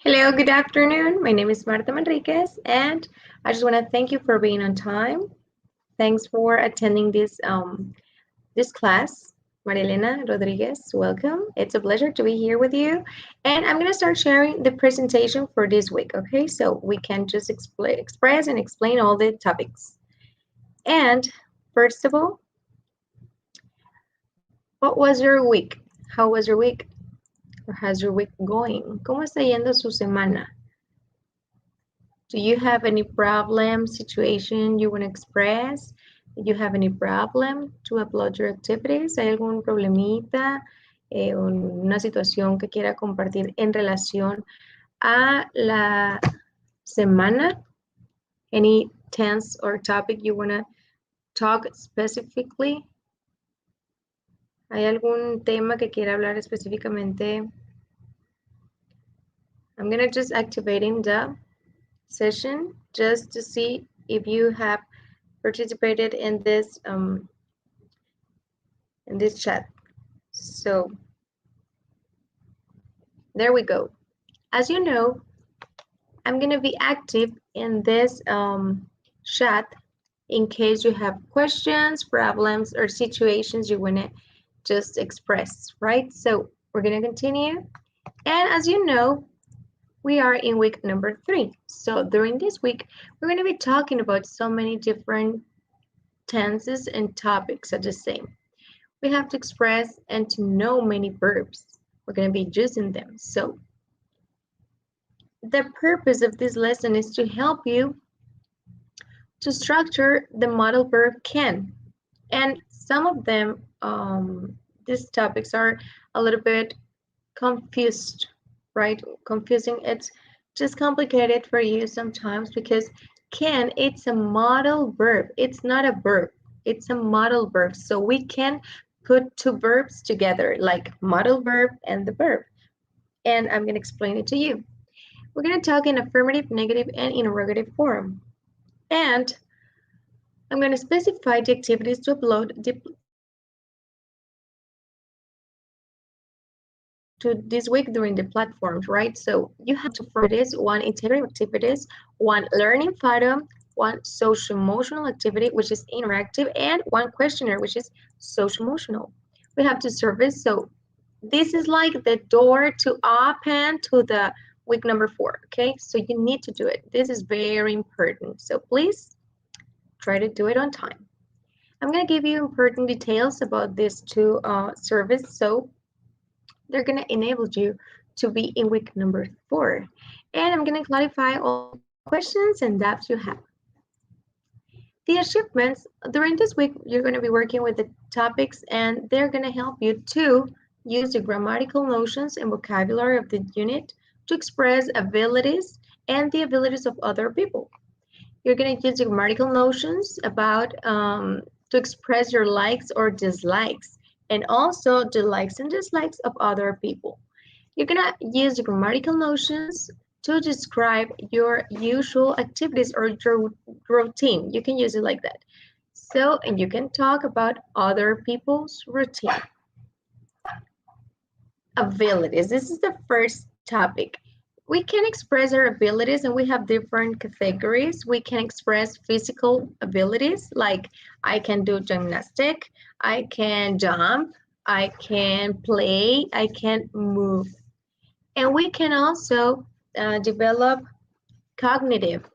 Hello, good afternoon. My name is Marta Manriquez, and I just want to thank you for being on time. Thanks for attending this class. Maria Elena Rodriguez, welcome. It's a pleasure to be here with you. And I'm going to start sharing the presentation for this week, okay? So we can just express and explain all the topics. And first of all, what was your week? How was your week? Or how's your week going? ¿Cómo está yendo su semana? Do you have any problem, situation you want to express? Do you have any problem to upload your activities? ¿Hay algún problemita, una situación que quiera compartir en relación a la semana? Any tense or topic you want to talk specifically? ¿Hay algún tema que quiera hablar específicamente? I'm going to just activating the session just to see if you have participated in this chat. So there we go. As you know, I'm going to be active in this chat in case you have questions, problems, or situations you want to just express, right? So we're going to continue. And as you know, we are in week number 3. So during this week, we're going to be talking about so many different tenses and topics at the same. We have to express and to know many verbs. We're going to be using them. So the purpose of this lesson is to help you to structure the modal verb can. And some of them, these topics are a little bit confused, right? Confusing. It's just complicated for you sometimes because can, it's a modal verb. It's not a verb. It's a modal verb. So we can put two verbs together, like modal verb and the verb. And I'm going to explain it to you. We're going to talk in affirmative, negative, and interrogative form. And I'm going to specify the activities to upload to this week during the platforms, right? So you have two activities, one integrative activities, one learning photo, one social emotional activity, which is interactive, and one questionnaire, which is social emotional. We have two surveys. So this is like the door to open to the week number 4, okay? So you need to do it. This is very important. So please try to do it on time. I'm going to give you important details about these two surveys. So they're going to enable you to be in week number 4. And I'm going to clarify all questions and doubts you have. The achievements, during this week, you're going to be working with the topics and they're going to help you to use the grammatical notions and vocabulary of the unit to express abilities and the abilities of other people. You're going to use the grammatical notions about to express your likes or dislikes, and also the likes and dislikes of other people. You're going to use the grammatical notions to describe your usual activities or your routine. You can use it like that. So, and you can talk about other people's routine. Abilities. This is the first topic. We can express our abilities and we have different categories. We can express physical abilities, like I can do gymnastic, I can jump, I can play, I can move. And we can also develop cognitive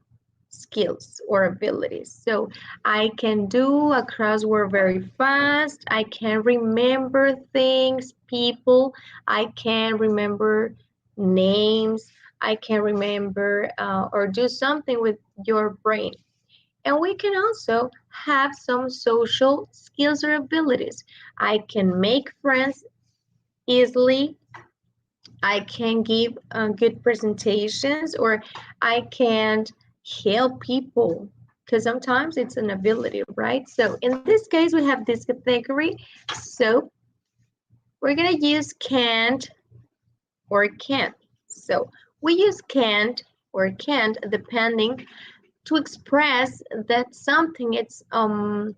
skills or abilities. So I can do a crossword very fast. I can remember things, people. I can remember names. I can remember or do something with your brain. And we can also have some social skills or abilities. I can make friends easily. I can give good presentations, or I can help people, because sometimes it's an ability, right? So in this case, we have this category. So we're going to use can't or can't. So we use can't or can't depending to express that something it's a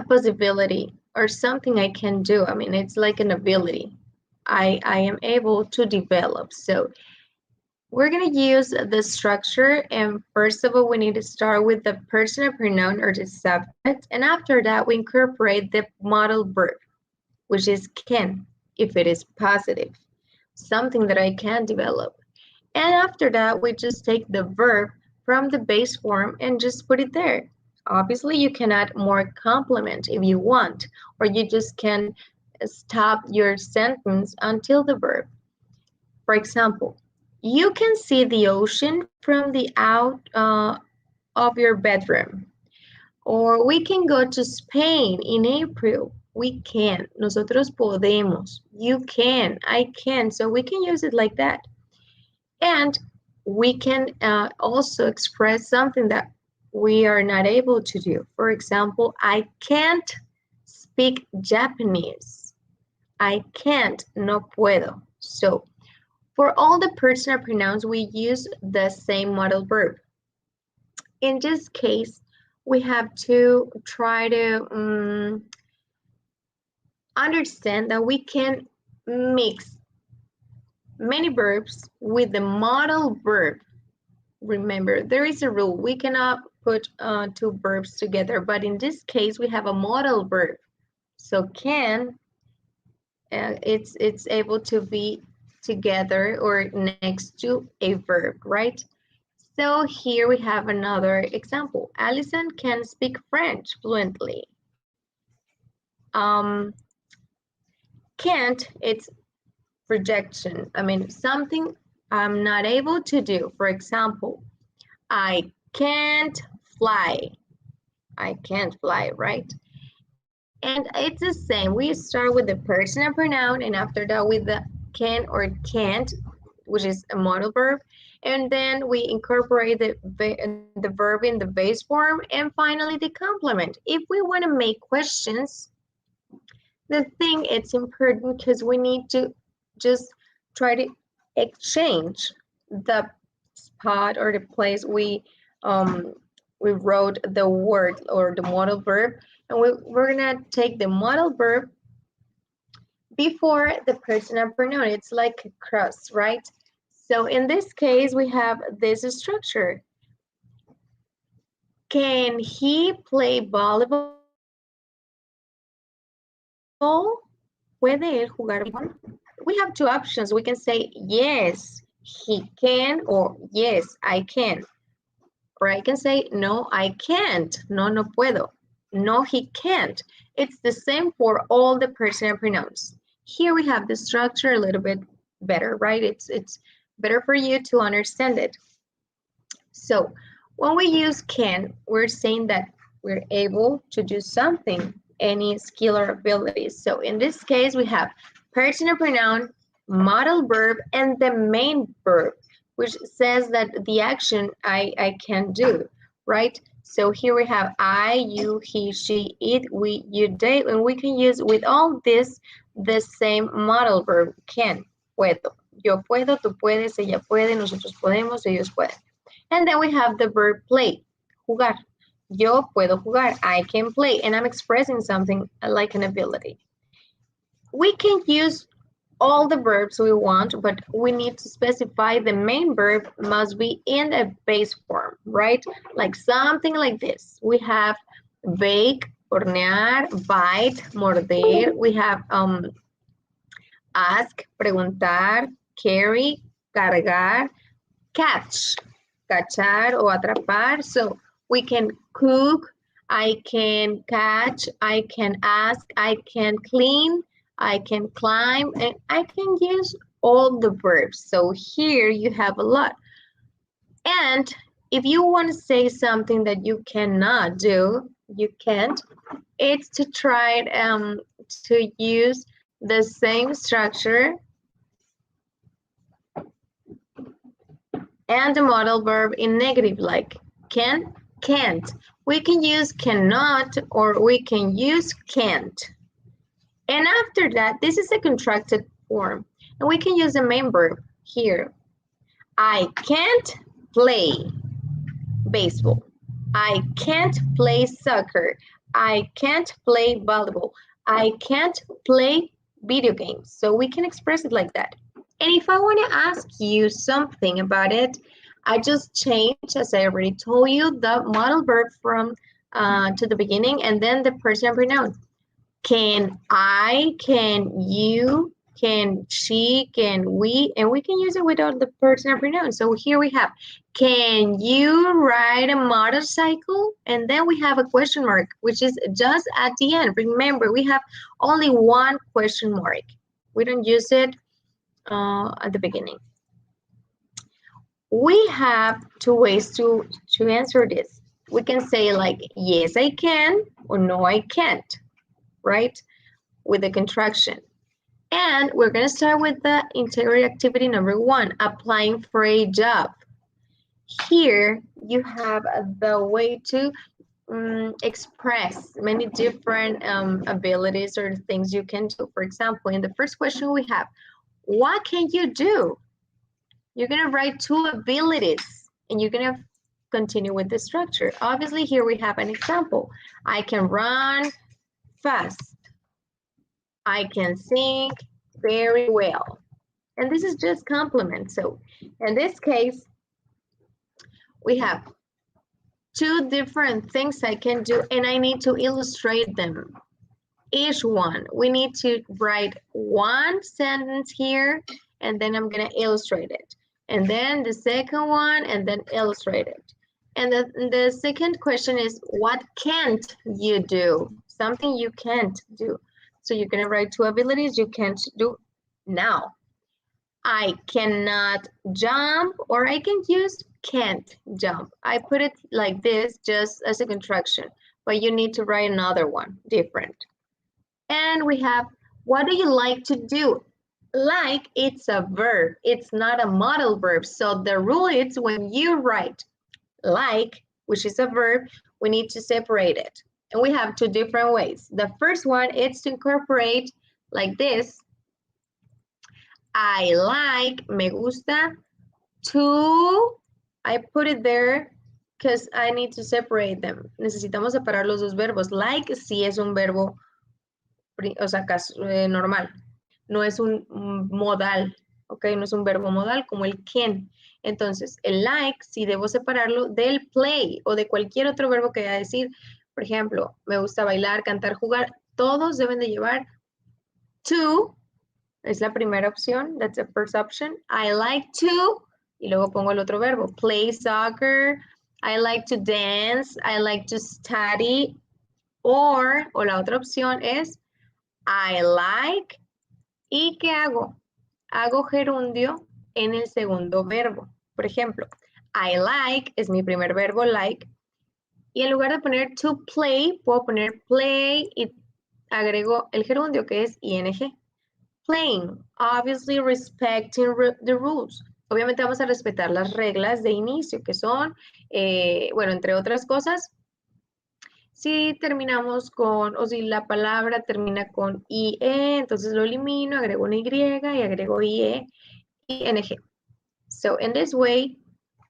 possibility or something I can do. I mean, it's like an ability I am able to develop. So We're going to use the structure, and first of all, we need to start with the personal pronoun or the subject, and after that, we incorporate the modal verb, which is can, if it is positive, something that I can develop. And after that, we just take the verb from the base form and just put it there. Obviously, you can add more complement if you want, or you just can stop your sentence until the verb. For example, you can see the ocean from the out of your bedroom. Or we can go to Spain in April. We can. Nosotros podemos. You can. I can. So we can use it like that. And we can also express something that we are not able to do. For example, I can't speak Japanese. I can't. No puedo. So for all the personal pronouns, we use the same modal verb. In this case, we have to try to understand that we can mix many verbs with the modal verb. Remember, there is a rule. We cannot put two verbs together, but in this case, we have a modal verb. So can, it's able to be together or next to a verb, right? So here we have another example. Allison can speak French fluently. Can't, it's rejection. I mean, something I'm not able to do. For example, I can't fly. I can't fly, right? And it's the same. We start with the personal pronoun and after that with the can or can't, which is a modal verb. And then we incorporate the verb in the base form and finally the complement. If we want to make questions, the thing it's important because we need to just try to exchange the spot or the place we wrote the word or the modal verb, and we're gonna take the modal verb before the personal pronoun. It's like a cross, right? So in this case, we have this structure. Can he play volleyball? ¿Puede él jugar voleibol? We have two options. We can say, yes, he can, or yes, I can. Or I can say, no, I can't. No, no puedo. No, he can't. It's the same for all the personal pronouns. Here we have the structure a little bit better, right? It's better for you to understand it. So when we use can, we're saying that we're able to do something, any skill or ability. So in this case, we have personal pronoun, modal verb, and the main verb, which says that the action I can do, right? So here we have I, you, he, she, it, we, you, they, and we can use with all this the same modal verb, can, puedo. Yo puedo, tú puedes, ella puede, nosotros podemos, ellos pueden. And then we have the verb play, jugar. Yo puedo jugar, I can play, and I'm expressing something like an ability. We can use all the verbs we want, but we need to specify the main verb must be in a base form, right? Like something like this. We have bake, hornear, bite, morder. We have ask, preguntar, carry, cargar, catch, cachar o atrapar. So we can cook, I can catch, I can ask, I can clean, I can climb, and I can use all the verbs. So here you have a lot. And if you want to say something that you cannot do, you can't, it's to try to use the same structure and the modal verb in negative, like can, can't. We can use cannot or we can use can't. And after that, this is a contracted form. And we can use the main verb here. I can't play baseball. I can't play soccer. I can't play volleyball. I can't play video games. So we can express it like that. And if I want to ask you something about it, I just changed, as I already told you, the modal verb from to the beginning and then the personal pronoun. Can I, can you, can she, can we, and we can use it without the personal pronoun. So here we have, can you ride a motorcycle? And then we have a question mark, which is just at the end. Remember, we have only one question mark. We don't use it at the beginning. We have two ways to answer this. We can say like, yes, I can, or no, I can't, right? With the contraction. And we're going to start with the integrity activity number 1, applying for a job. Here you have the way to express many different abilities or things you can do. For example, in the first question we have, what can you do? You're going to write 2 abilities and you're going to continue with the structure. Obviously, here we have an example. I can run fast. I can sing very well. And this is just complement. So in this case, we have 2 different things I can do and I need to illustrate them. Each one, we need to write 1 sentence here and then I'm gonna illustrate it. And then the second one and then illustrate it. And the second question is, what can't you do? Something you can't do. So you're gonna write 2 abilities you can't do now. I cannot jump, or I can use can't jump. I put it like this just as a contraction, but you need to write another one, different. And we have, what do you like to do? Like, it's a verb. It's not a modal verb. So the rule is when you write like, which is a verb, we need to separate it. And we have 2 different ways. The first one is to incorporate like this. I like, me gusta, to, I put it there because I need to separate them. Necesitamos separar los 2 verbos. Like sí es un verbo, o sea, normal. No es un modal, ¿ok? No es un verbo modal como el can. Entonces, el like sí debo separarlo del play o de cualquier otro verbo que vaya a decir. Por ejemplo, me gusta bailar, cantar, jugar. Todos deben de llevar to. Es la primera opción, that's the first option. I like to, y luego pongo el otro verbo, play soccer, I like to dance, I like to study, o la otra opción es, I like, ¿y qué hago? Hago gerundio en el segundo verbo. Por ejemplo, I like es mi primer verbo, like, y en lugar de poner to play, puedo poner play y agrego el gerundio que es ing. Playing, obviously respecting the rules. Obviamente vamos a respetar las reglas de inicio, que son, bueno, entre otras cosas, si terminamos con, o si la palabra termina con IE, entonces lo elimino, agrego una Y y agrego IE, ING. So, in this way,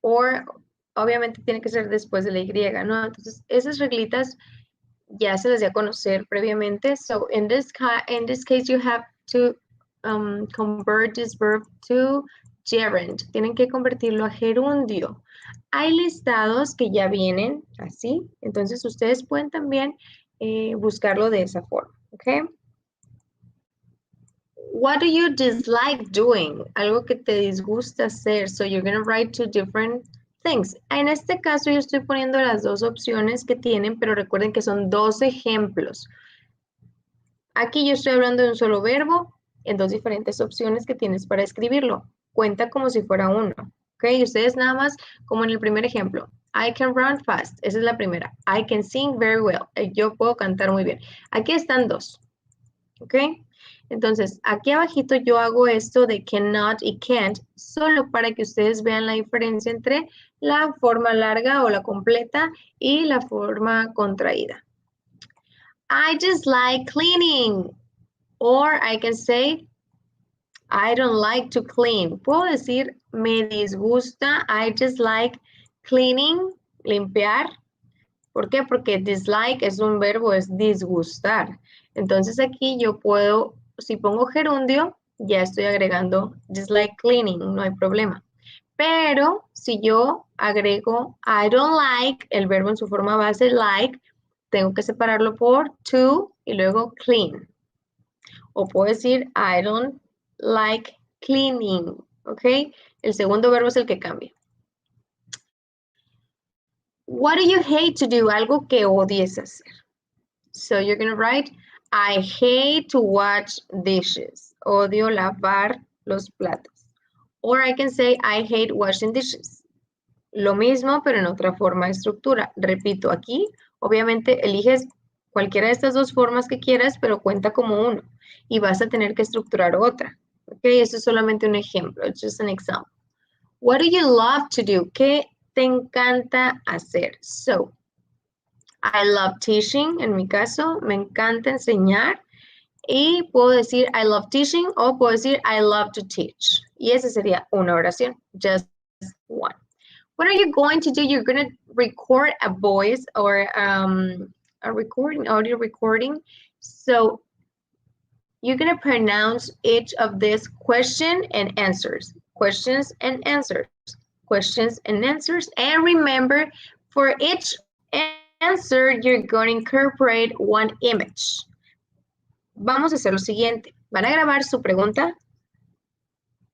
or, obviamente tiene que ser después de la Y, ¿no? Entonces, esas reglitas ya se las di a conocer previamente. So, in this case, you have to convert this verb to gerund. Tienen que convertirlo a gerundio. Hay listados que ya vienen así, entonces ustedes pueden también buscarlo de esa forma, ¿ok? What do you dislike doing? Algo que te disgusta hacer. So you're going to write 2 different things. En este caso yo estoy poniendo las 2 opciones que tienen, pero recuerden que son 2 ejemplos. Aquí yo estoy hablando de un solo verbo en 2 diferentes opciones que tienes para escribirlo. Cuenta como si fuera uno. ¿Ok? Y ustedes nada más, como en el primer ejemplo. I can run fast. Esa es la primera. I can sing very well. Yo puedo cantar muy bien. Aquí están 2. ¿Ok? Entonces, aquí abajito yo hago esto de cannot y can't, solo para que ustedes vean la diferencia entre la forma larga o la completa y la forma contraída. I just like cleaning. Or I can say, I don't like to clean. Puedo decir, me disgusta. I just like cleaning, limpiar. ¿Por qué? Porque dislike es un verbo, es disgustar. Entonces aquí yo puedo, si pongo gerundio, ya estoy agregando just like cleaning, no hay problema. Pero si yo agrego I don't like, el verbo en su forma base like, tengo que separarlo por to y luego clean. O puedo decir I don't like cleaning, ¿ok? El segundo verbo es el que cambia. What do you hate to do? Algo que odies hacer. So you're going to write, I hate to wash dishes. Odio lavar los platos. Or I can say, I hate washing dishes. Lo mismo, pero en otra forma de estructura. Repito, aquí, obviamente, eliges cualquiera de estas dos formas que quieras, pero cuenta como uno. Y vas a tener que estructurar otra. Ok, esto es solamente un ejemplo. It's just an example. What do you love to do? ¿Qué te encanta hacer? So, I love teaching, en mi caso, me encanta enseñar. Y puedo decir I love teaching o puedo decir I love to teach. Y esa sería una oración, just one. What are you going to do? You're going to record a voice or a recording, audio recording. So you're going to pronounce each of these questions and answers, questions and answers, questions and answers. And remember, for each answer, you're going to incorporate one image. Vamos a hacer lo siguiente. Van a grabar su pregunta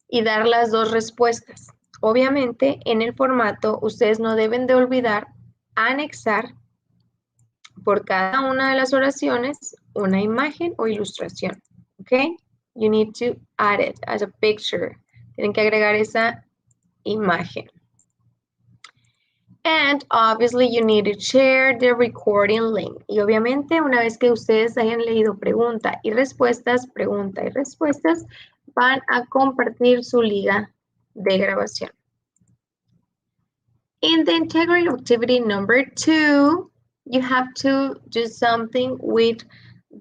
y dar las dos respuestas. Obviamente, en el formato, ustedes no deben de olvidar anexar por cada una de las oraciones una imagen o ilustración. ¿Ok? You need to add it as a picture. Tienen que agregar esa imagen. And obviously you need to share the recording link. Y obviamente una vez que ustedes hayan leído pregunta y respuestas, van a compartir su liga de grabación. In the integrity activity number 2, you have to do something with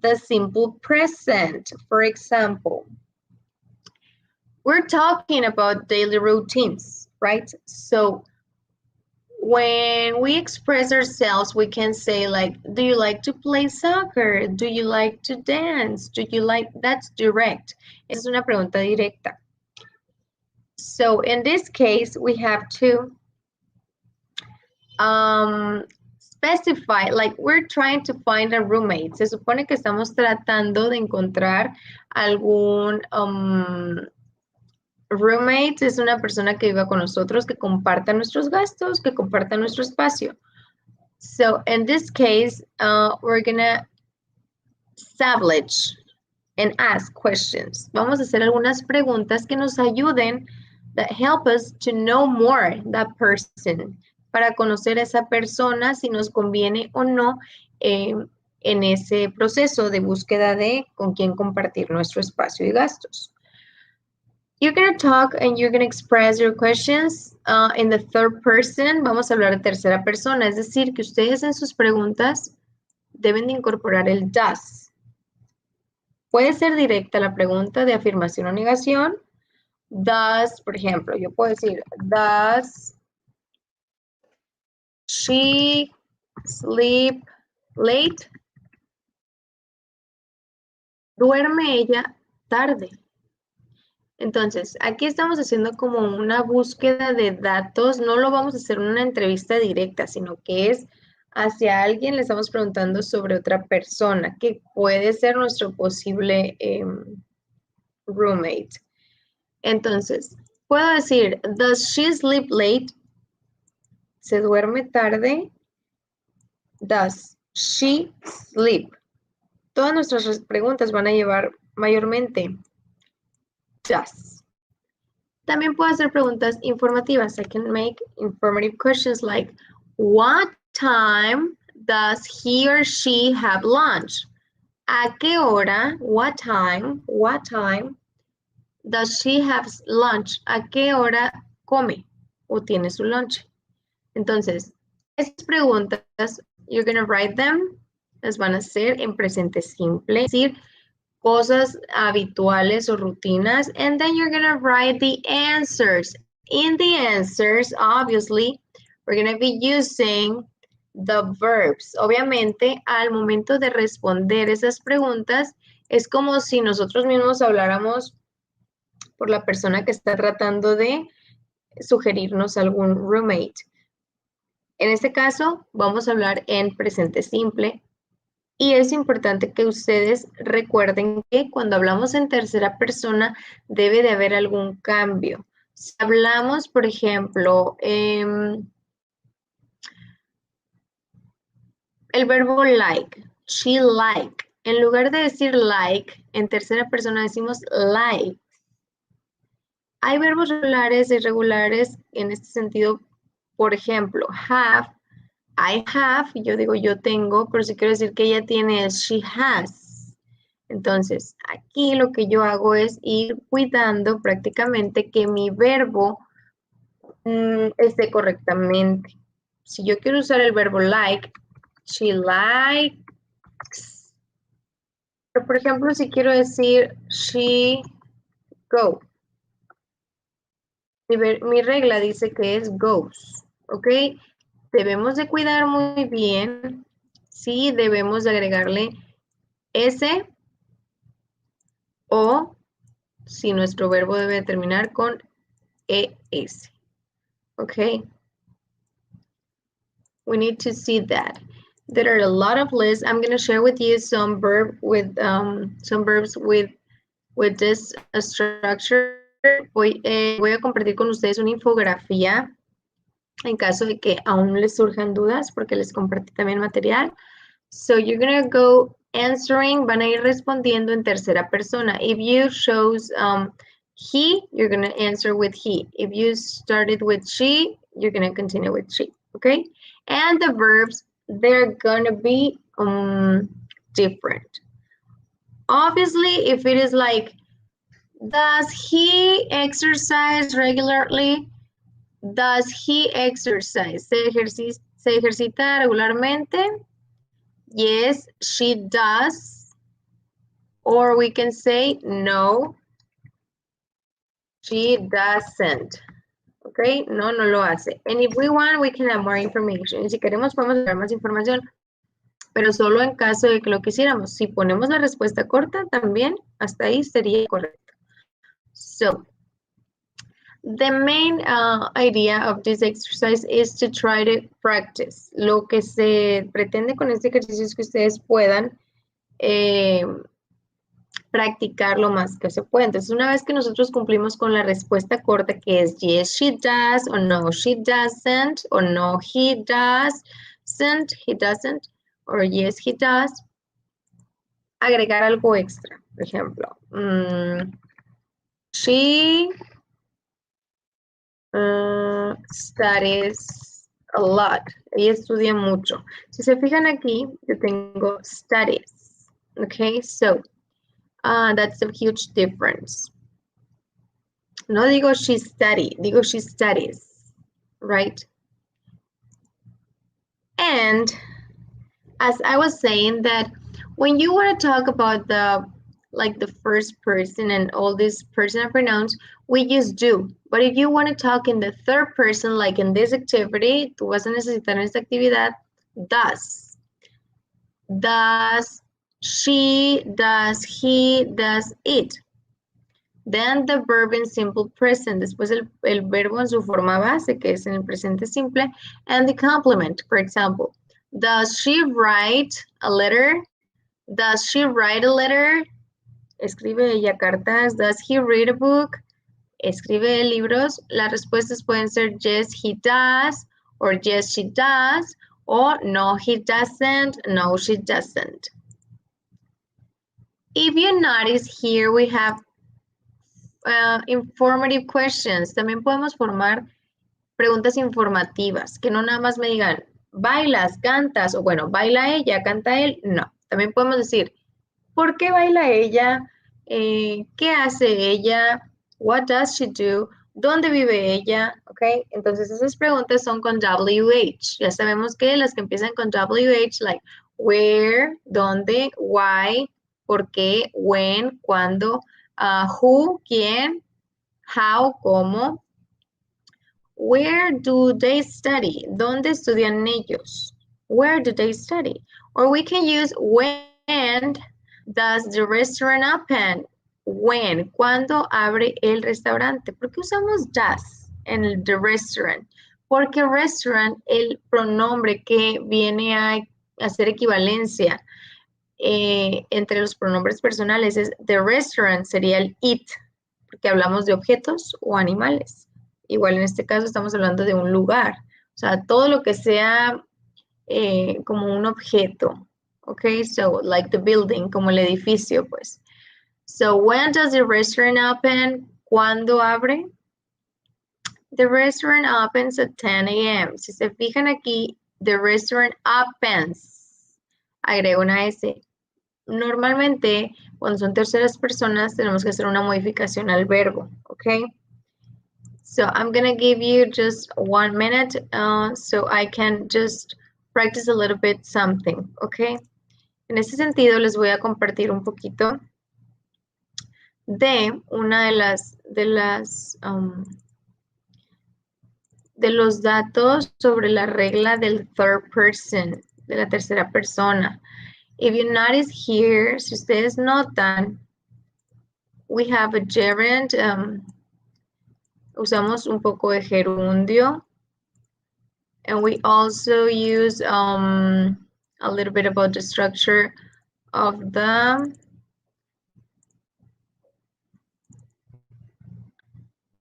the simple present. For example, we're talking about daily routines, right? So when we express ourselves, we can say like, do you like to play soccer? Do you like to dance? Do you like, that's direct. Esa es una pregunta directa. So in this case, we have to specify, like we're trying to find a roommate. Se supone que estamos tratando de encontrar algún roommate, es una persona que viva con nosotros, que comparta nuestros gastos, que comparta nuestro espacio. So in this case, we're gonna establish and ask questions. Vamos a hacer algunas preguntas que nos ayuden, that help us to know more that person, para conocer a esa persona si nos conviene o no en ese proceso de búsqueda de con quién compartir nuestro espacio y gastos. You're going to talk and you're going to express your questions in the third person. Vamos a hablar de tercera persona, es decir, que ustedes en sus preguntas deben de incorporar el does. Puede ser directa la pregunta de afirmación o negación. Does, por ejemplo, yo puedo decir, does she sleep late? ¿Duerme ella tarde? Entonces, aquí estamos haciendo como una búsqueda de datos, no lo vamos a hacer en una entrevista directa, sino que es hacia alguien, le estamos preguntando sobre otra persona, que puede ser nuestro posible roommate. Entonces, puedo decir, does she sleep late? ¿Se duerme tarde? Does she sleep? Todas nuestras preguntas van a llevar mayormente does. También puedo hacer preguntas informativas. I can make informative questions like, what time does he or she have lunch? ¿A qué hora? What time does she have lunch? ¿A qué hora come o tiene su lunch? Entonces, esas preguntas, you're going to write them, las van a hacer en presente simple, es decir, cosas habituales o rutinas, and then you're going to write the answers. In the answers, obviously, we're going to be using the verbs. Obviamente, al momento de responder esas preguntas, es como si nosotros mismos habláramos por la persona que está tratando de sugerirnos algún roommate. En este caso, vamos a hablar en presente simple. Y es importante que ustedes recuerden que cuando hablamos en tercera persona debe de haber algún cambio. Si hablamos, por ejemplo, el verbo like, she like. En lugar de decir like, en tercera persona decimos like. Hay verbos regulares e irregulares en este sentido. Por ejemplo, have, I have, yo digo yo tengo, pero si quiero decir que ella tiene es she has. Entonces, aquí lo que yo hago es ir cuidando prácticamente que mi verbo esté correctamente. Si yo quiero usar el verbo like, she likes. Pero, por ejemplo, si quiero decir she go. Mi regla dice que es goes, ¿ok? Debemos de cuidar muy bien. Sí, debemos de agregarle S o si nuestro verbo debe terminar con ES. Okay. We need to see that. There are a lot of lists. I'm going to share with you some verbs with this structure. Voy a compartir con ustedes una infografía en caso de que aún les surjan dudas porque les compartí también material. So you're going to go answering, van a ir respondiendo en tercera persona. If you chose he, you're going to answer with he. If you started with she, you're going to continue with she, okay? And the verbs, they're going to be different. Obviously, if it is like, does he exercise regularly? Does he exercise? ¿Se ejercita regularmente? Yes, she does. Or we can say, no, she doesn't. Okay, no lo hace. And if we want, we can have more information. Y si queremos, podemos dar más información. Pero solo en caso de que lo quisiéramos. Si ponemos la respuesta corta, también hasta ahí sería correcto. So, the main idea of this exercise is to try to practice. Lo que se pretende con este ejercicio es que ustedes puedan practicar lo más que se pueda. Entonces, una vez que nosotros cumplimos con la respuesta corta, que es yes, she does, o no, she doesn't, o no, he doesn't, or yes, he does, agregar algo extra. Por ejemplo, she studies a lot. Ella estudia mucho. Si se fijan aquí, yo tengo studies. Okay, so that's a huge difference. No digo she study, digo she studies, right? And as I was saying that when you want to talk about the first person and all these personal pronouns, we use do. But if you want to talk in the third person, like in this activity, tú vas a necesitar en esta actividad, does. Does she, does he, does it. Then the verb in simple present, después el verbo en su forma base, que es en el presente simple, and the complement, for example. Does she write a letter? Does she write a letter? Escribe ella cartas. Does he read a book? Escribe libros. Las respuestas pueden ser yes, he does, or yes, she does, or no, he doesn't, no, she doesn't. If you notice here, we have informative questions. También podemos formar preguntas informativas, que no nada más me digan, bailas, cantas, o bueno, baila ella, canta él. No, también podemos decir, ¿por qué baila ella? ¿Qué hace ella? What does she do? ¿Dónde vive ella? ¿Ok? Entonces esas preguntas son con WH. Ya sabemos que las que empiezan con WH, like where, dónde, why, por qué, when, cuándo, who, quién, how, cómo. Where do they study? ¿Dónde estudian ellos? Where do they study? Or we can use when does the restaurant open? When, ¿cuándo abre el restaurante? ¿Por qué usamos does en el the restaurant? Porque restaurant, el pronombre que viene a hacer equivalencia entre los pronombres personales es the restaurant, sería el it, porque hablamos de objetos o animales. Igual en este caso estamos hablando de un lugar. O sea, todo lo que sea como un objeto. Ok, so like the building, como el edificio, pues. So when does the restaurant open? ¿Cuándo abre? The restaurant opens at 10 a.m. Si se fijan aquí, the restaurant opens. Agrego una S. Normalmente, cuando son terceras personas, tenemos que hacer una modificación al verbo, ¿ok? So I'm gonna give you just 1 minute so I can just practice a little bit something, ¿ok? En ese sentido, les voy a compartir un poquito de una de los datos sobre la regla del third person, de la tercera persona. If you notice here, si ustedes notan, we have a gerund, usamos un poco de gerundio, and we also use a little bit about the structure of the,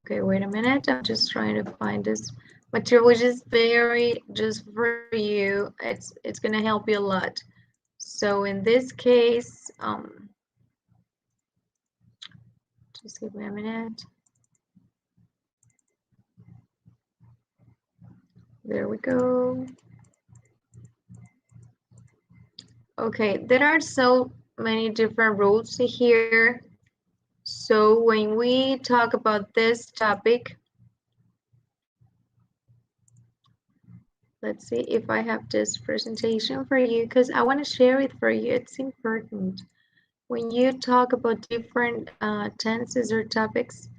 okay, wait a minute, I'm just trying to find this material, which is very, just for you, it's gonna help you a lot. So in this case, just give me a minute. There we go. Okay, there are so many different rules here. So when we talk about this topic, let's see if I have this presentation for you because I want to share it for you. It's important. When you talk about different tenses or topics,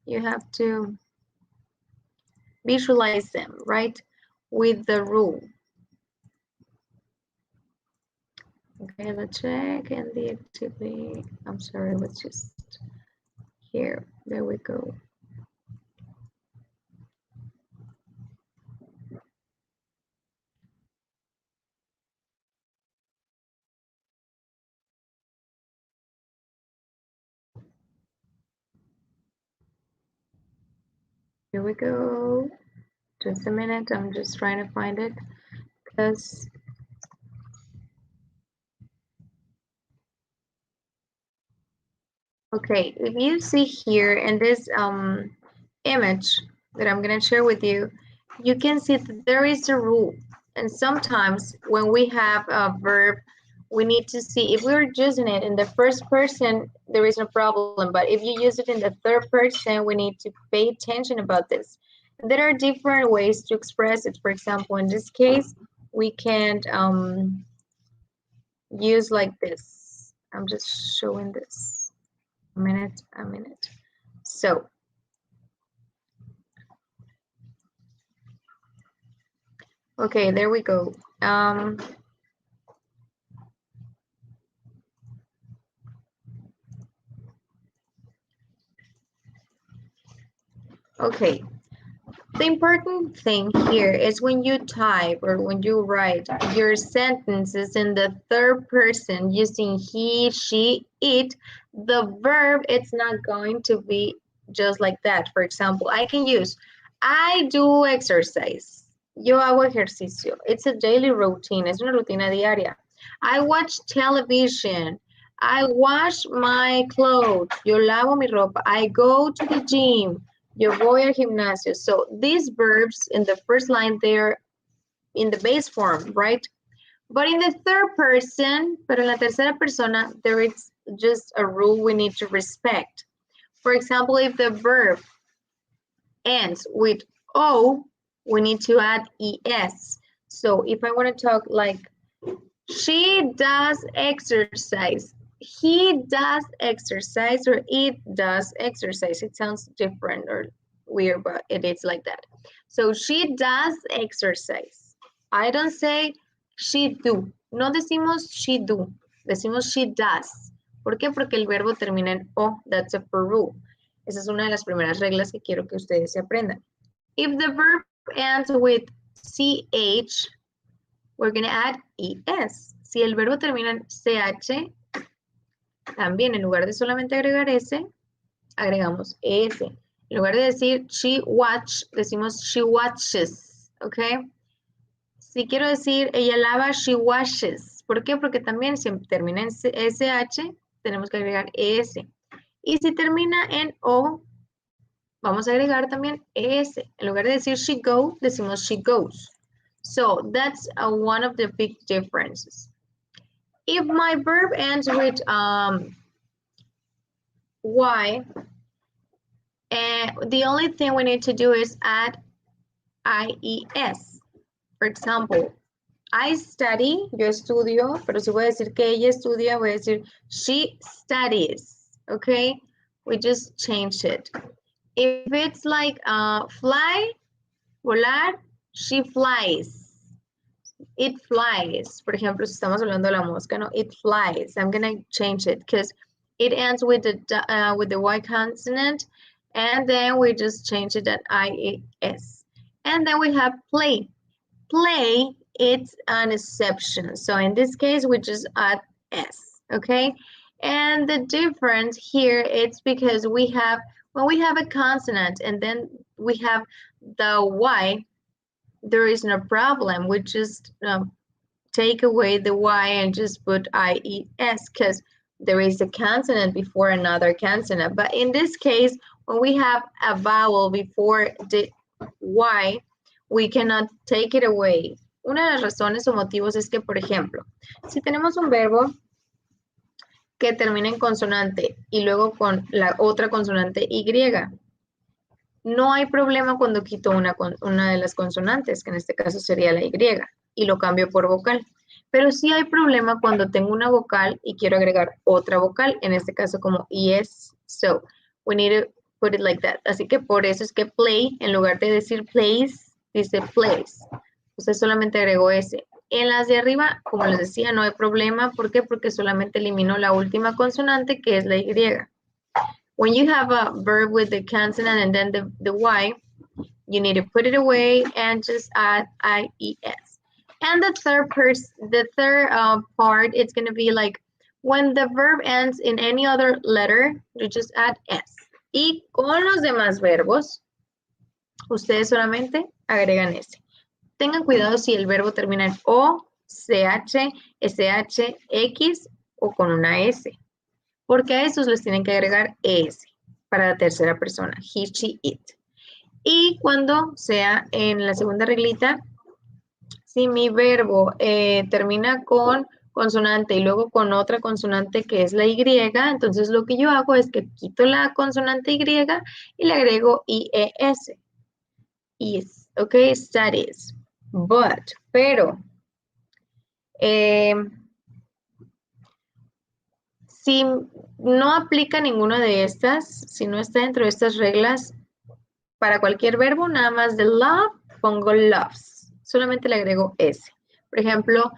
you have to visualize them, right? With the rule. Okay, let's check and the activity. I'm sorry, let's just here. There we go. Here we go. Just a minute. I'm just trying to find it because okay, if you see here in this image that I'm going to share with you, you can see that there is a rule. And sometimes when we have a verb, we need to see if we're using it in the first person, there is no problem. But if you use it in the third person, we need to pay attention about this. There are different ways to express it. For example, in this case, we can use like this. I'm just showing this. A minute. So, okay, there we go. Okay, the important thing here is when you type or when you write your sentences in the third person using he, she, it, the verb, it's not going to be just like that. For example, I can use, I do exercise. Yo hago ejercicio. It's a daily routine. Es una rutina diaria. I watch television. I wash my clothes. Yo lavo mi ropa. I go to the gym. Yo voy al gimnasio. So these verbs in the first line, they're in the base form, right? But in the third person, pero en la tercera persona, there is just a rule we need to respect. For example, if the verb ends with O, we need to add ES. So if I want to talk like, she does exercise, he does exercise, or it does exercise. It sounds different or weird, but it is like that. So she does exercise. I don't say she do. No decimos she do. Decimos she does. ¿Por qué? Porque el verbo termina en O. That's a first rule. Esa es una de las primeras reglas que quiero que ustedes se aprendan. If the verb ends with CH, we're going to add ES. Si el verbo termina en CH, también en lugar de solamente agregar S, agregamos ES. En lugar de decir she watch, decimos she watches, ¿ok? Si quiero decir ella lava, she washes. ¿Por qué? Porque también si termina en SH, tenemos que agregar ES. Y si termina en O, vamos a agregar también ES. En lugar de decir she go, decimos she goes. So that's one of the big differences. If my verb ends with Y, the only thing we need to do is add IES. For example, I study, yo estudio, pero si voy a decir que ella estudia, voy a decir she studies, okay? We just changed it. If it's like fly, volar, she flies. It flies. Por ejemplo, si estamos hablando de la mosca, no, it flies. I'm gonna change it because it ends with the Y consonant, and then we just change it at IES. And then we have play. Play, it's an exception. So in this case, we just add S, okay? And the difference here, it's because we have, when we have a consonant and then we have the Y, there is no problem. We just take away the Y and just put IES because there is a consonant before another consonant. But in this case, when we have a vowel before the Y, we cannot take it away. Una de las razones o motivos es que, por ejemplo, si tenemos un verbo que termina en consonante y luego con la otra consonante Y, no hay problema cuando quito una de las consonantes, que en este caso sería la Y, y lo cambio por vocal. Pero sí hay problema cuando tengo una vocal y quiero agregar otra vocal, en este caso como ES. So, we need to put it like that. Así que por eso es que play, en lugar de decir plays, dice plays. Usted solamente agregó S. En las de arriba, como les decía, no hay problema. ¿Por qué? Porque solamente elimino la última consonante, que es la Y. When you have a verb with the consonant and then the Y, you need to put it away and just add IES. And the third part, it's going to be like when the verb ends in any other letter, you just add S. Y con los demás verbos, ustedes solamente agregan S. Tengan cuidado si el verbo termina en O, CH, SH, X o con una S. Porque a esos les tienen que agregar ES para la tercera persona, he, she, it. Y cuando sea en la segunda reglita, si mi verbo termina con consonante y luego con otra consonante que es la Y, entonces lo que yo hago es que quito la consonante Y y le agrego IES. Is, ok, studies. Pero, si no aplica ninguna de estas, si no está dentro de estas reglas, para cualquier verbo, nada más de love, pongo loves. Solamente le agrego S. Por ejemplo,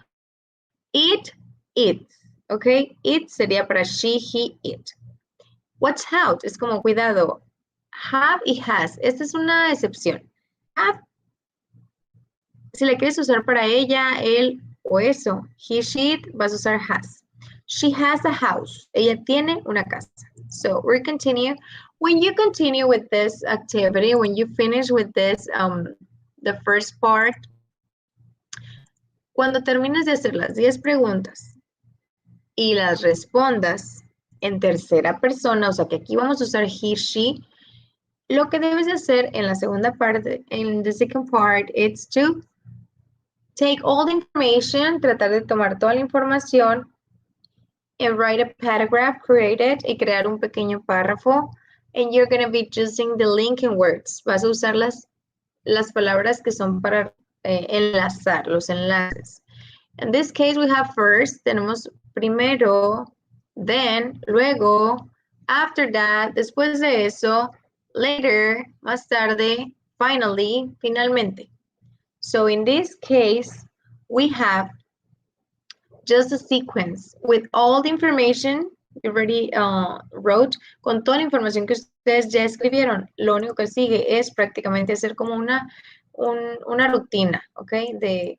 eat, eats. ¿Ok? It sería para she, he, it. Watch out, es como cuidado. Have y has. Esta es una excepción. Have, si la quieres usar para ella, él o eso. He, she, it, vas a usar has. She has a house. Ella tiene una casa. So we continue. When you continue with this activity, when you finish with this, the first part, cuando termines de hacer las 10 preguntas y las respondas en tercera persona, o sea que aquí vamos a usar he, she, lo que debes de hacer en la segunda parte, en the second part, it's to take all the information, tratar de tomar toda la información, and write a paragraph, create it, y crear un pequeño párrafo, and you're going to be using the linking words. Vas a usar las palabras que son para enlazar, los enlaces. In this case, we have first, tenemos primero, then, luego, after that, después de eso, later, más tarde, finally, finalmente. So in this case, we have just a sequence with all the information You already wrote con toda la información que ustedes ya escribieron. Lo único que sigue es prácticamente hacer como una rutina, ¿ok? De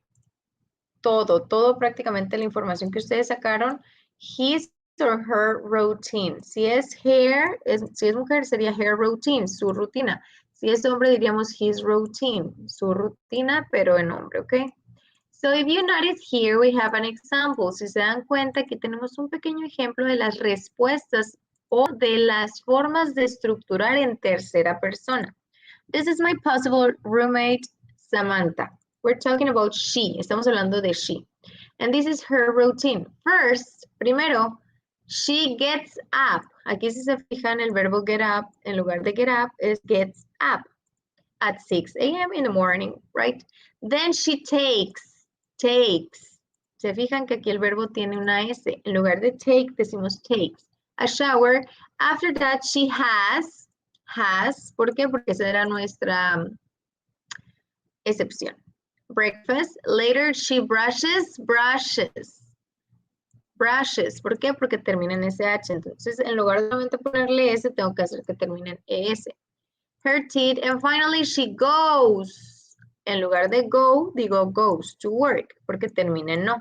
todo prácticamente la información que ustedes sacaron. His or her routine. Si es hair, si es mujer sería hair routine, su rutina. Si es hombre diríamos his routine, su rutina, pero en hombre, ¿ok? So if you notice here, we have an example. Si se dan cuenta, aquí tenemos un pequeño ejemplo de las respuestas o de las formas de estructurar en tercera persona. This is my possible roommate, Samantha. We're talking about she. Estamos hablando de she. And this is her routine. First, primero, she gets up. Aquí si se fijan, el verbo get up, en lugar de get up, es gets up at 6 a.m. in the morning, right? Then she takes. Se fijan que aquí el verbo tiene una S. En lugar de take, decimos takes. A shower. After that, she has. ¿Por qué? Porque esa era nuestra excepción. Breakfast. Later, she brushes. ¿Por qué? Porque termina en SH. Entonces, en lugar de solamente ponerle S, tengo que hacer que termine en ES. Her teeth. And finally, she goes. En lugar de go, digo goes to work, porque termina en no.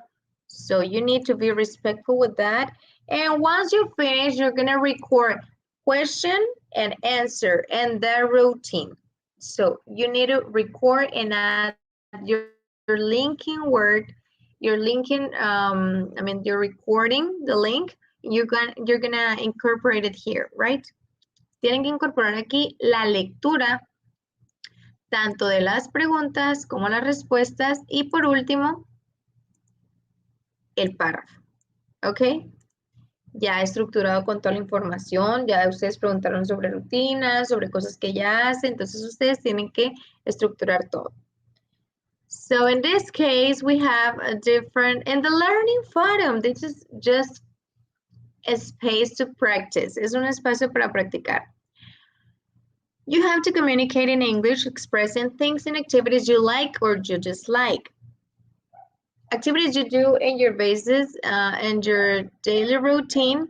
So you need to be respectful with that. And once you finish, you're going to record question and answer and the routine. So you need to record and add your linking word, your linking, you're recording the link. You're gonna incorporate it here, right? Tienen que incorporar aquí la lectura tanto de las preguntas como las respuestas y por último, el párrafo, ¿ok? Ya estructurado con toda la información, ya ustedes preguntaron sobre rutinas, sobre cosas que ya hacen, entonces ustedes tienen que estructurar todo. So in this case, we have a different, in the learning forum, this is just a space to practice, es un espacio para practicar. You have to communicate in English, expressing things and activities you like or you dislike. Activities you do in your basis and your daily routine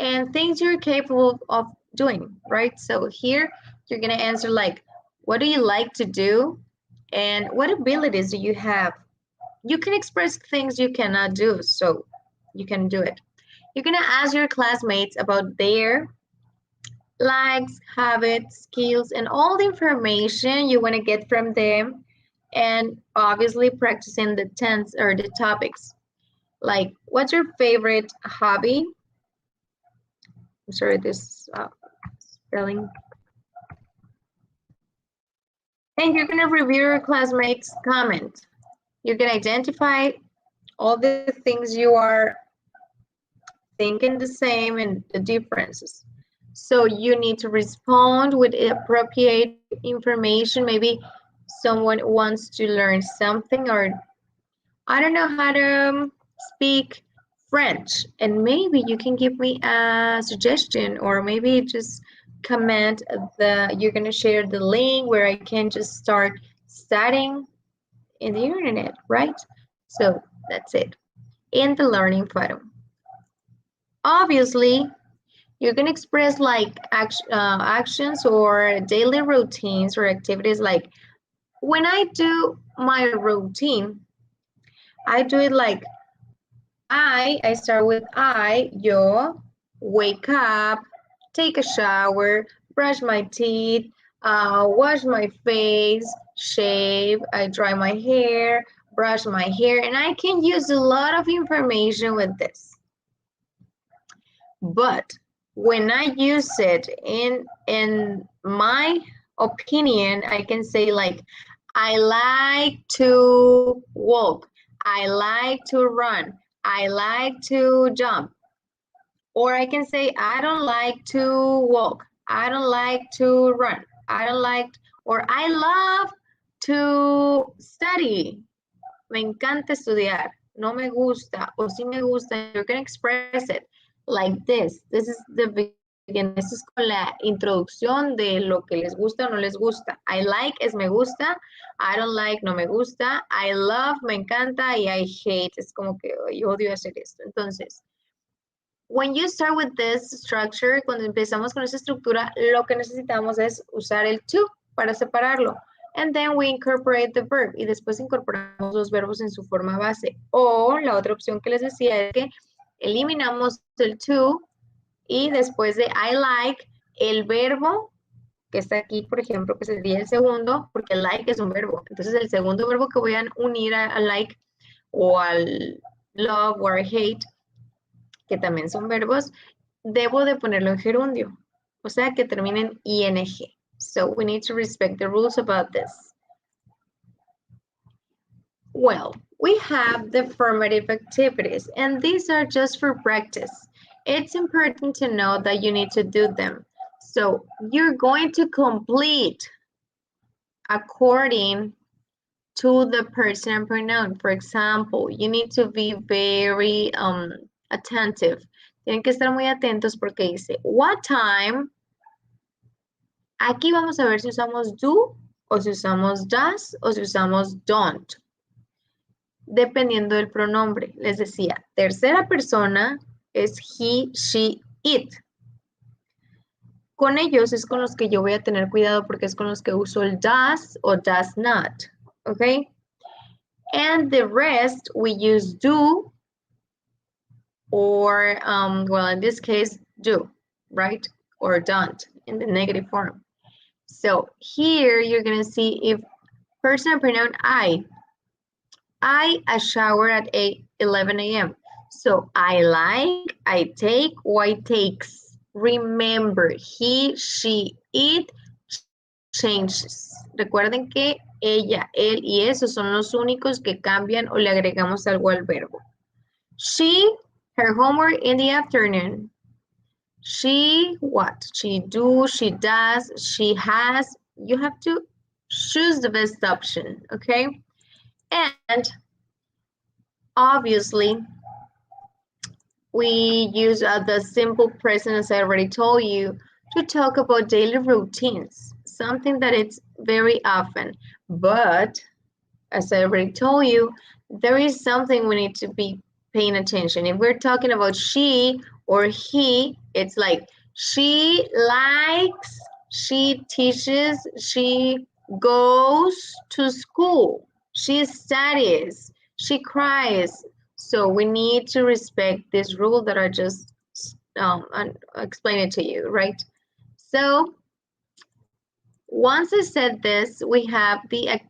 and things you're capable of doing, right? So here you're gonna answer like, what do you like to do? And what abilities do you have? You can express things you cannot do, so you can do it. You're gonna ask your classmates about their likes, habits, skills, and all the information you want to get from them. And obviously practicing the tense or the topics. Like, what's your favorite hobby? I'm sorry, this spelling. And you're gonna review your classmates' comment. You can identify all the things you are thinking the same and the differences. So you need to respond with appropriate information. Maybe someone wants to learn something, or I don't know how to speak French, and maybe you can give me a suggestion, or maybe just comment you're going to share the link where I can just start studying in the internet, right? So that's it. In the learning forum. Obviously, you can express like actions or daily routines or activities. Like when I do my routine, I do it like I start with yo, wake up, take a shower, brush my teeth, wash my face, shave, I dry my hair, brush my hair, and I can use a lot of information with this. But when I use it in my opinion, I can say like, I like to walk, I like to run, I like to jump. Or I can say, I don't like to walk, I don't like to run, I don't like, or I love to study. Me encanta estudiar. No me gusta, o sí me gusta. You can express it like this. This is the beginning. This is con la introducción de lo que les gusta o no les gusta. I like es me gusta. I don't like, no me gusta. I love, me encanta. Y I hate, es como que yo odio hacer esto. Entonces, When you start with this structure, cuando empezamos con esta estructura, lo que necesitamos es usar el to para separarlo. And then we incorporate the verb. Y después incorporamos los verbos en su forma base. O la otra opción que les decía es que eliminamos el to y después de I like, el verbo que está aquí, por ejemplo, que sería el segundo, porque like es un verbo. Entonces, el segundo verbo que voy a unir a like o al love o al hate, que también son verbos, debo de ponerlo en gerundio. O sea, que terminen ing. So, we need to respect the rules about this. Well, we have the formative activities, and these are just for practice. It's important to know that you need to do them. So you're going to complete according to the person pronoun. For example, you need to be very attentive. Tienen que estar muy atentos porque dice, what time? Aquí vamos a ver si usamos do, o si usamos does, o si usamos don't. Dependiendo del pronombre. Les decía, tercera persona es he, she, it. Con ellos es con los que yo voy a tener cuidado porque es con los que uso el does o does not, okay? And the rest we use do or, well, in this case, do, right? Or don't in the negative form. So here you're gonna see if personal pronoun I shower at 11 a.m. So I like, I take, or I takes. Remember, he, she, it changes. Recuerden que ella, él y eso son los únicos que cambian o le agregamos algo al verbo. She, her homework in the afternoon. She, what? She do, she does, she has. You have to choose the best option, okay? And obviously, we use the simple present, as I already told you, to talk about daily routines, something that it's very often. But, as I already told you, there is something we need to be paying attention. If we're talking about she or he, it's like she likes, she teaches, she goes to school, she studies, she cries. So we need to respect this rule that I just explained to you, right? So once I said this, we have the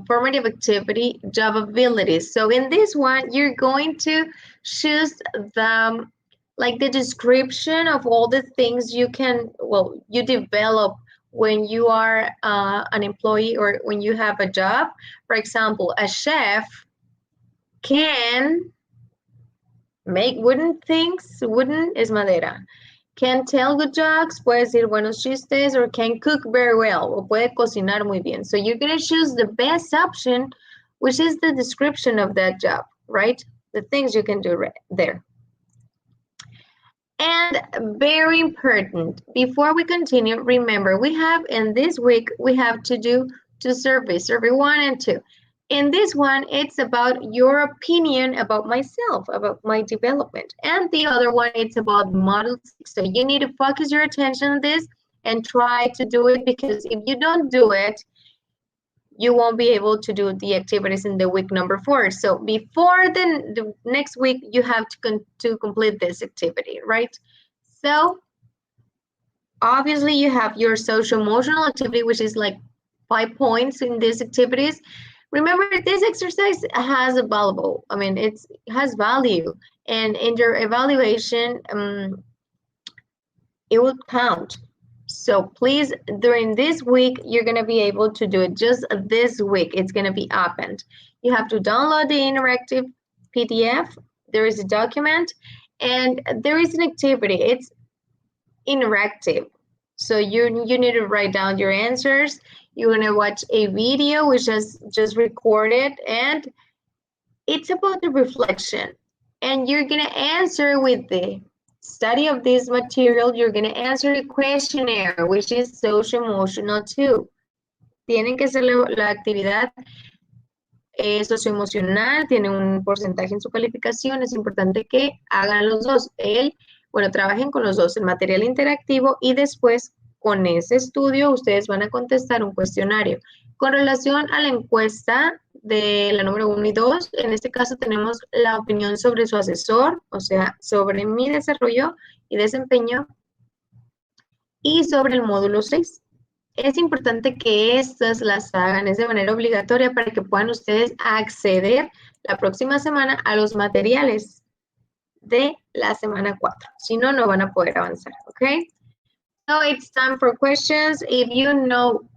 formative activity, job abilities. So in this one, you're going to choose the description of all the things you can, well, you develop when you are an employee or when you have a job. For example, a chef can make wooden things, wooden es madera. Can tell good jokes, puede decir buenos chistes, or can cook very well, o puede cocinar muy bien. So you're going to choose the best option, which is the description of that job, right? The things you can do there. And very important, before we continue, remember, we have in this week, we have to do two surveys, survey 1 and 2. In this one, it's about your opinion about myself, about my development. And the other one, it's about Model 6. So you need to focus your attention on this and try to do it, because if you don't do it, you won't be able to do the activities in the week number 4. So before the next week, you have to complete this activity, right? So obviously you have your social emotional activity, which is like 5 points in these activities. Remember, this exercise has a value. I mean, it has value, and in your evaluation, it will count. So please, during this week, you're going to be able to do it just this week. It's going to be opened. You have to download the interactive PDF. There is a document, and there is an activity. It's interactive. So you need to write down your answers. You're going to watch a video which is just recorded, and it's about the reflection. And you're going to answer with the study of this material. You're going to answer a questionnaire, which is social emotional too. Tienen que hacer la actividad socioemocional, tiene un porcentaje en su calificación, es importante que hagan los dos. Bueno, trabajen con los dos, el material interactivo y después con ese estudio ustedes van a contestar un cuestionario. Con relación a la encuesta de la número 1 y 2, en este caso tenemos la opinión sobre su asesor, o sea, sobre mi desarrollo y desempeño y sobre el módulo 6. Es importante que estas las hagan, es de manera obligatoria para que puedan ustedes acceder la próxima semana a los materiales de la semana 4. Si no, no van a poder avanzar, ¿ok? So it's time for questions. If you know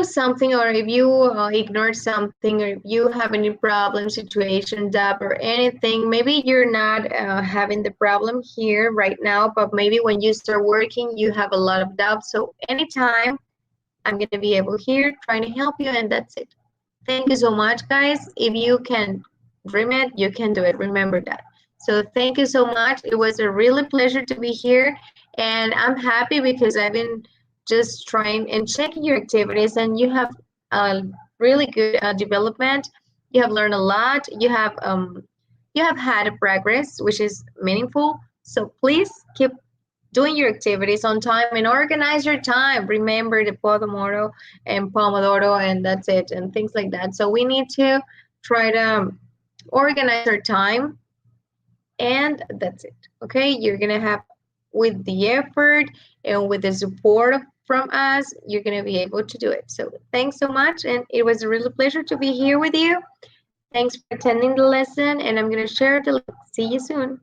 something, or if you ignore something, or if you have any problem, situation, doubt, or anything, maybe you're not having the problem here right now, but maybe when you start working, you have a lot of doubts. So anytime, I'm going to be able here trying to help you, and that's it. Thank you so much, guys. If you can dream it, you can do it. Remember that. So thank you so much. It was a really pleasure to be here, and I'm happy because I've been just trying and checking your activities, and you have a really good development. You have learned a lot. You have had a progress, which is meaningful. So please keep doing your activities on time and organize your time. Remember the Pomodoro and that's it, and things like that. So we need to try to organize our time, and that's it. Okay, you're gonna have, with the effort and with the support from us, you're gonna be able to do it. So thanks so much, and it was a real pleasure to be here with you. Thanks for attending the lesson, and I'm gonna share the link. See you soon.